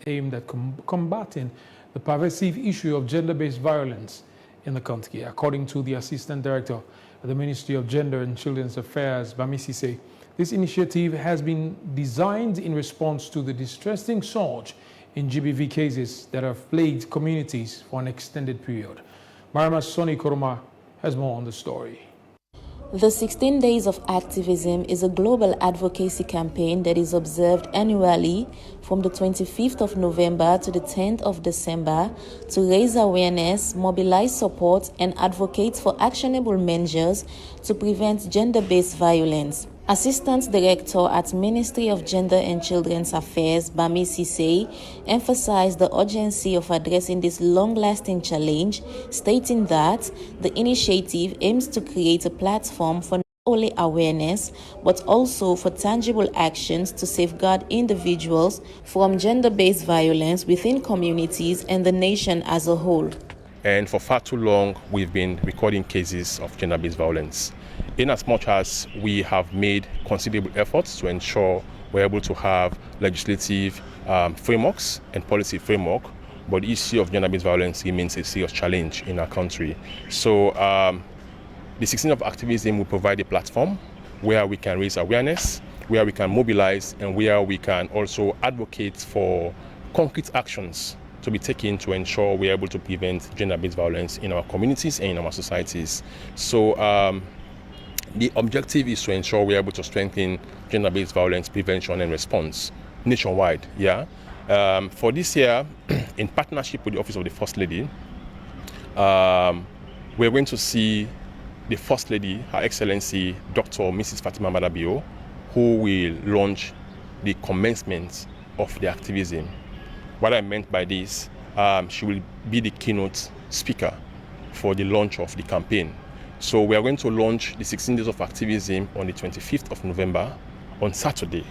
aimed at combating the pervasive issue of gender-based violence in the country. According to the Assistant Director at the Ministry of Gender and Children's Affairs, Bamisise, this initiative has been designed in response to the distressing surge in GBV cases that have plagued communities for an extended period. Marama Soni Koroma has more on the story. The 16 Days of Activism is a global advocacy campaign that is observed annually from the 25th of November to the 10th of December to raise awareness, mobilize support, and advocate for actionable measures to prevent gender-based violence. Assistant Director at Ministry of Gender and Children's Affairs, Bamisise, emphasized the urgency of addressing this long-lasting challenge, stating that the initiative aims to create a platform for not only awareness, but also for tangible actions to safeguard individuals from gender-based violence within communities and the nation as a whole. And for far too long, we've been recording cases of gender-based violence. In as much as we have made considerable efforts to ensure we're able to have legislative frameworks and policy framework, but the issue of gender-based violence remains a serious challenge in our country. So the 16 of activism will provide a platform where we can raise awareness, where we can mobilize, and where we can also advocate for concrete actions to be taken to ensure we're able to prevent gender-based violence in our communities and in our societies. So the objective is to ensure we're able to strengthen gender-based violence prevention and response nationwide. For this year, in partnership with the Office of the First Lady, we're going to see the First Lady, Her Excellency Dr. Mrs. Fatima Madabio, who will launch the commencement of the activism. What I meant by this, she will be the keynote speaker for the launch of the campaign. So we are going to launch the 16 Days of Activism on the 25th of November on Saturday.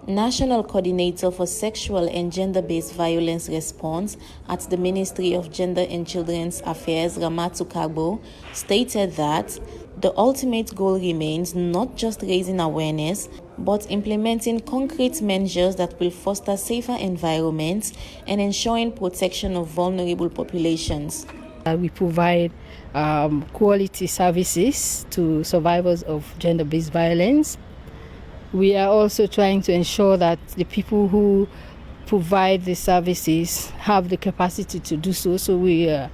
National Coordinator for Sexual and Gender-Based Violence Response at the Ministry of Gender and Children's Affairs, Ramatu Kagbo, stated that the ultimate goal remains not just raising awareness, but implementing concrete measures that will foster safer environments and ensuring protection of vulnerable populations. We provide quality services to survivors of gender-based violence. We are also trying to ensure that the people who provide the services have the capacity to do so. So we are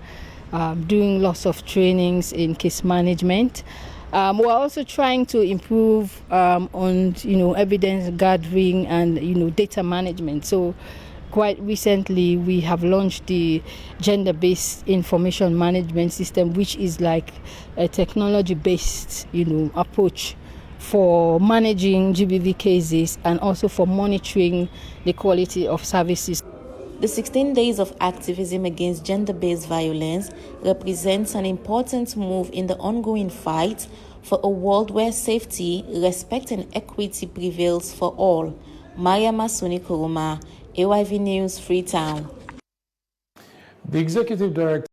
doing lots of trainings in case management. We're also trying to improve on evidence gathering and data management. So quite recently, we have launched the gender-based information management system, which is like a technology-based, approach for managing GBV cases and also for monitoring the quality of services. The 16 Days of Activism against gender-based violence represents an important move in the ongoing fight for a world where safety, respect, and equity prevails for all. Mariama Soni Koroma, AYV News, Freetown. The Executive Director